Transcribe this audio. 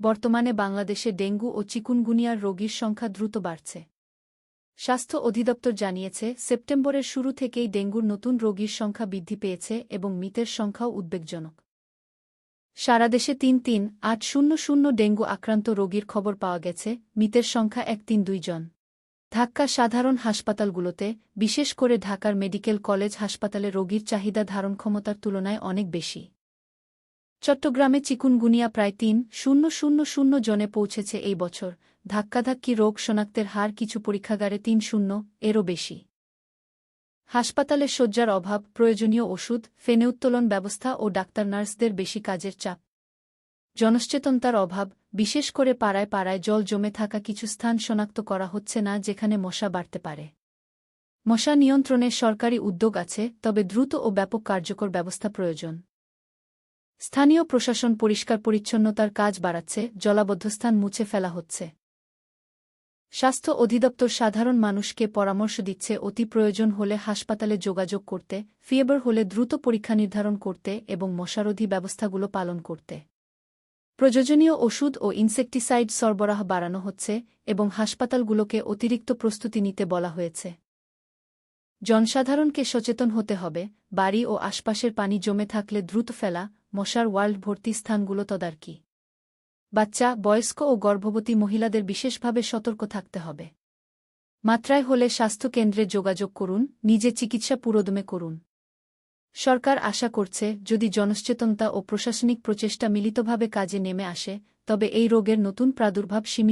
বর্তমানে বাংলাদেশে ডেঙ্গু ও চিকুনগুনিয়ার রোগীর সংখ্যা দ্রুত বাড়ছে। স্বাস্থ্য অধিদপ্তর জানিয়েছে, সেপ্টেম্বরের শুরু থেকেই ডেঙ্গুর নতুন রোগীর সংখ্যা বৃদ্ধি পেয়েছে এবং মৃতের সংখ্যাও উদ্বেগজনক। সারা দেশে ৩৩,৮০০ ডেঙ্গু আক্রান্ত রোগীর খবর পাওয়া গেছে, মৃতের সংখ্যা ১৩২ জন। ঢাকা সাধারণ হাসপাতালগুলোতে, বিশেষ করে ঢাকার মেডিকেল কলেজ হাসপাতালে রোগীর চাহিদা ধারণক্ষমতার তুলনায় অনেক বেশি। চট্টগ্রামে চিকুনগুনিয়া প্রায় ৩,০০০ জনে পৌঁছেছে এই বছর। ধাক্কাধাক্কি রোগ শনাক্তের হার কিছু পরীক্ষাগারে ৩-০ এরও বেশি। হাসপাতালে শয্যার অভাব, প্রয়োজনীয় ওষুধ, ফেনে ব্যবস্থা ও ডাক্তার নার্সদের বেশি কাজের চাপ। জনসচেতনতার অভাব, বিশেষ করে পাড়ায় পাড়ায় জল জমে থাকা কিছু স্থান শনাক্ত করা হচ্ছে না যেখানে মশা বাড়তে পারে। মশা নিয়ন্ত্রণে সরকারি উদ্যোগ আছে, তবে দ্রুত ও ব্যাপক কার্যকর ব্যবস্থা প্রয়োজন। স্থানীয় প্রশাসন পরিষ্কার পরিচ্ছন্নতার কাজ বাড়াচ্ছে, জলাবদ্ধস্থান মুছে ফেলা হচ্ছে। স্বাস্থ্য অধিদপ্তর সাধারণ মানুষকে পরামর্শ দিচ্ছে অতি প্রয়োজন হলে হাসপাতালে যোগাযোগ করতে, ফিভার হলে দ্রুত পরীক্ষা নির্ধারণ করতে এবং মশারোধী ব্যবস্থাগুলো পালন করতে। প্রয়োজনীয় ওষুধ ও ইনসেকটিসাইড সরবরাহ বাড়ানো হচ্ছে এবং হাসপাতালগুলোকে অতিরিক্ত প্রস্তুতি নিতে বলা হয়েছে। জনসাধারণকে সচেতন হতে হবে, বাড়ি ও আশপাশের পানি জমে থাকলে দ্রুত ফেলা, মশার ওয়ার্ল্ড ভর্তি স্থানগুলো তদারকি। বাচ্চা, বয়স্ক ও গর্ভবতী মহিলাদের বিশেষভাবে সতর্ক থাকতে হবে। মাত্রায় হলে স্বাস্থ্যকেন্দ্রে যোগাযোগ করুন, নিজে চিকিৎসা পুরোদমে করুন। সরকার আশা করছে, যদি জনসচেতনতা ও প্রশাসনিক প্রচেষ্টা মিলিতভাবে কাজে নেমে আসে, তবে এই রোগের নতুন প্রাদুর্ভাব সীমিত